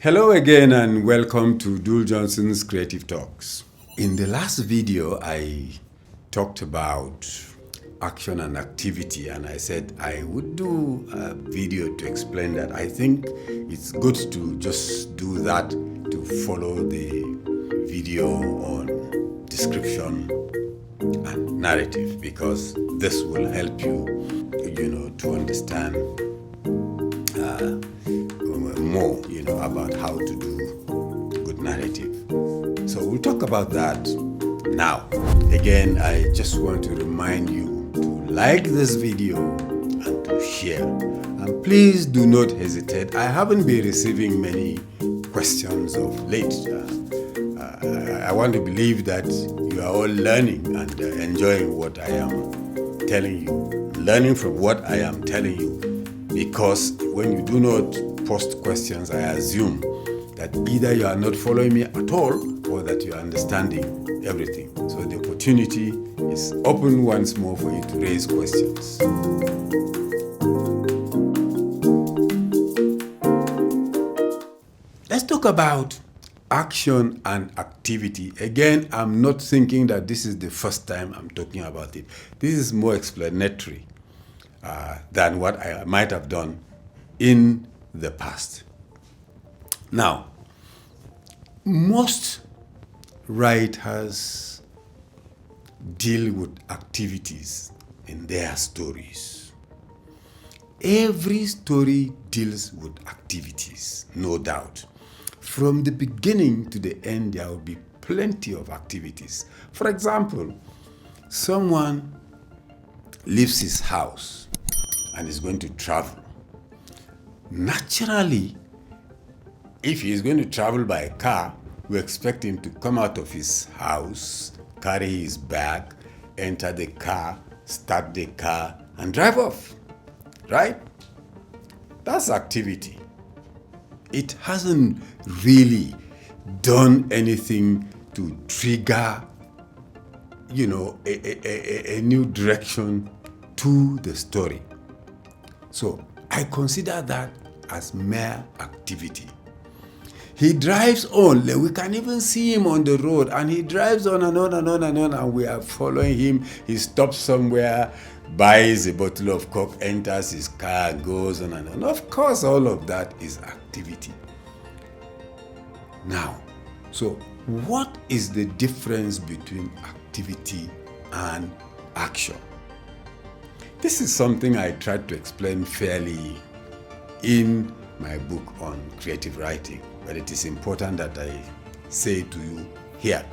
Hello again and welcome to Dul Johnson's Creative Talks. In the last video, I talked about action and activity, and I said I would do a video to explain that. I think it's good to just do that to follow the video on description and narrative, because this will help you, to understand more, about how to do good narrative. So we'll talk about that now. Again, I just want to remind you to like this video and to share. And please do not hesitate. I haven't been receiving many questions of late. I want to believe that you are all learning and enjoying what I am telling you, learning from what I am telling you, because when you do not post questions, I assume that either you are not following me at all or that you are understanding everything. So the opportunity is open once more for you to raise questions. Let's talk about action and activity. Again, I'm not thinking that this is the first time I'm talking about it. This is more explanatory than what I might have done in the past. Now, most writers deal with activities in their stories. Every story deals with activities, no doubt. From the beginning to the end, there will be plenty of activities. For example, someone leaves his house and is going to travel. Naturally, if he is going to travel by car, we expect him to come out of his house, carry his bag, enter the car, start the car, and drive off, right? That's activity. It hasn't really done anything to trigger, a new direction to the story. So I consider that as mere activity. He drives on. We can even see him on the road, and he drives on and on and on and on, and we are following him. He stops somewhere, buys a bottle of Coke, enters his car, goes on and on. Of course, all of that is activity. Now, so what is the difference between activity and action? This is something I tried to explain fairly in my book on creative writing, but it is important that I say to you here.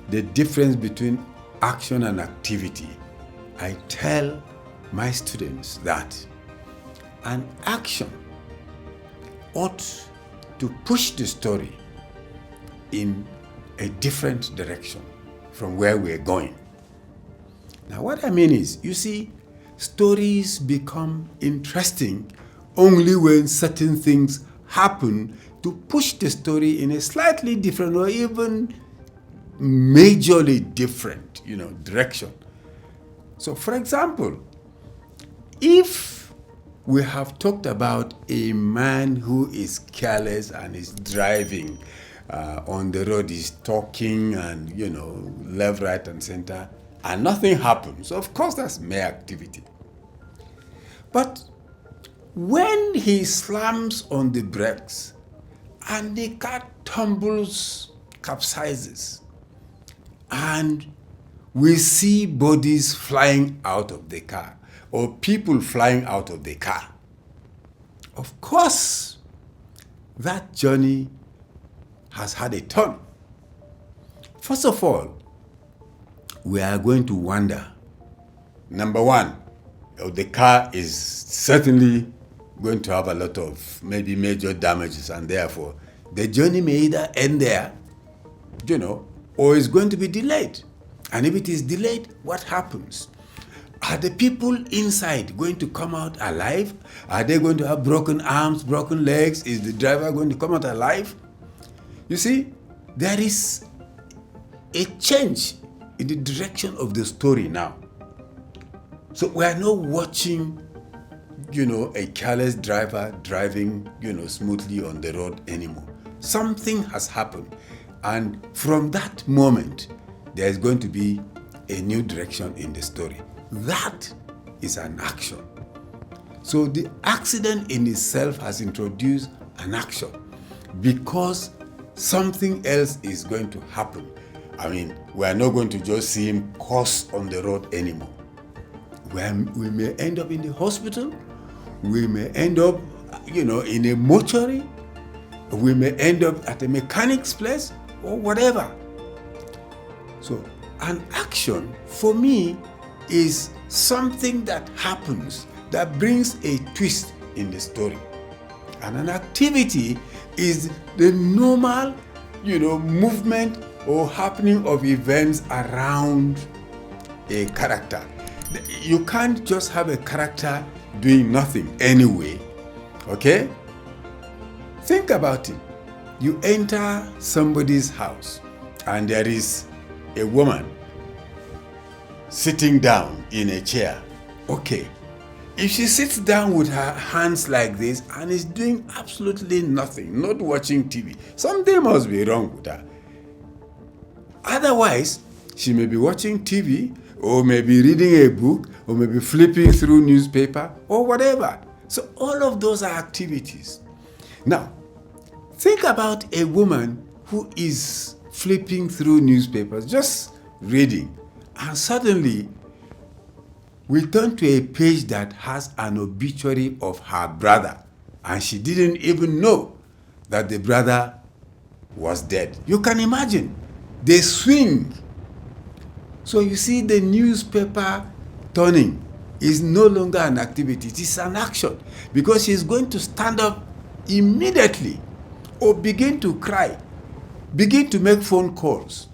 The difference between action and activity, I tell my students that an action ought to push the story in a different direction from where we're going. Now, what I mean is, you see, stories become interesting only when certain things happen to push the story in a slightly different or even majorly different, direction. So, for example, if we have talked about a man who is careless and is driving on the road, he's talking and, left, right, and center, and nothing happens, of course that's mere activity. But when he slams on the brakes and the car tumbles, capsizes, and we see bodies flying out of the car or people flying out of the car, of course that journey has had a turn. First of all, we are going to wonder, number one, the car is certainly going to have a lot of maybe major damages, and therefore the journey may either end there, or is going to be delayed. And if it is delayed, what happens? Are the people inside going to come out alive? Are they going to have broken arms, broken legs? Is the driver going to come out alive? You see, there is a change in the direction of the story now. So we are not watching a careless driver driving, smoothly on the road anymore. Something has happened. And from that moment, there is going to be a new direction in the story. That is an action. So the accident in itself has introduced an action because something else is going to happen. I mean, we are not going to just see him cross on the road anymore. We may end up in the hospital. We may end up, in a mortuary. We may end up at a mechanic's place or whatever. So an action for me is something that happens that brings a twist in the story. And an activity is the normal, movement or happening of events around a character. You can't just have a character doing nothing anyway. Okay? Think about it. You enter somebody's house and there is a woman sitting down in a chair. Okay. If she sits down with her hands like this and is doing absolutely nothing, not watching TV, something must be wrong with her. Otherwise, she may be watching TV or maybe reading a book or maybe flipping through newspaper or whatever. So all of those are activities. Now, think about a woman who is flipping through newspapers, just reading, and suddenly we turn to a page that has an obituary of her brother, and she didn't even know that the brother was dead. You can imagine. They swing. So you see, the newspaper turning is no longer an activity. It is an action, because she's going to stand up immediately or begin to cry, begin to make phone calls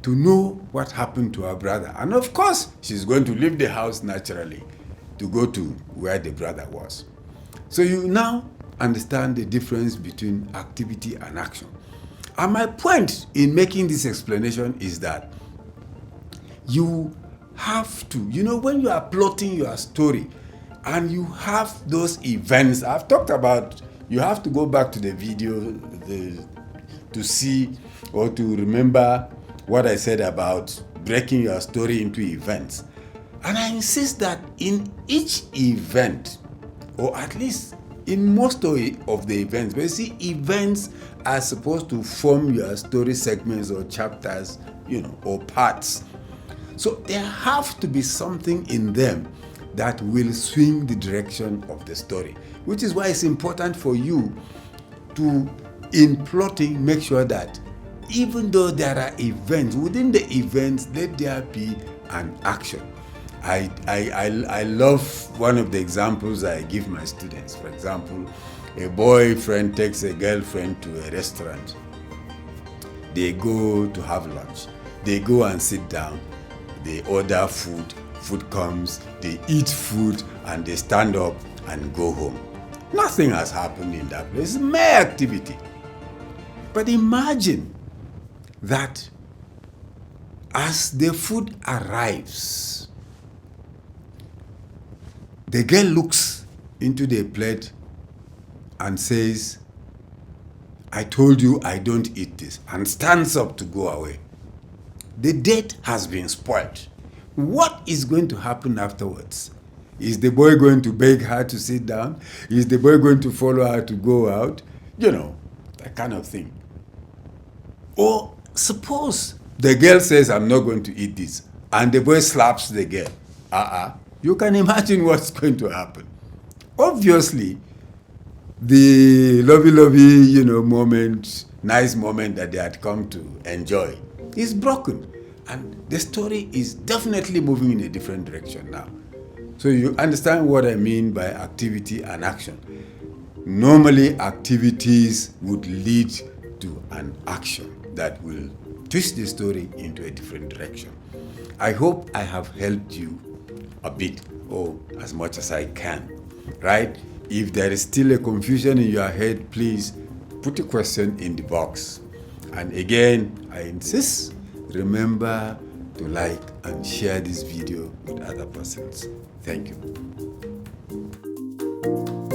to know what happened to her brother. And of course, she's going to leave the house naturally to go to where the brother was. So you now understand the difference between activity and action. And my point in making this explanation is that you have to, when you are plotting your story and you have those events, I've talked about, you have to go back to the video to see or to remember what I said about breaking your story into events. And I insist that in each event, or at least in most of the events, but you see, events are supposed to form your story segments or chapters, or parts. So there have to be something in them that will swing the direction of the story, which is why it's important for you to, in plotting, make sure that even though there are events, within the events, let there be an action. I love one of the examples I give my students. For example, a boyfriend takes a girlfriend to a restaurant. They go to have lunch. They go and sit down. They order food. Food comes. They eat food and they stand up and go home. Nothing has happened in that place. It's mere activity. But imagine that as the food arrives, the girl looks into the plate and says, "I told you I don't eat this," and stands up to go away. The date has been spoiled. What is going to happen afterwards? Is the boy going to beg her to sit down? Is the boy going to follow her to go out? That kind of thing. Or suppose the girl says, "I'm not going to eat this," and the boy slaps the girl. You can imagine what's going to happen. Obviously, the lovey, moment, nice moment that they had come to enjoy is broken. And the story is definitely moving in a different direction now. So you understand what I mean by activity and action. Normally, activities would lead to an action that will twist the story into a different direction. I hope I have helped you a bit, or as much as I can, right? If there is still a confusion in your head, please put a question in the box. And again, I insist, remember to like and share this video with other persons. Thank you. you.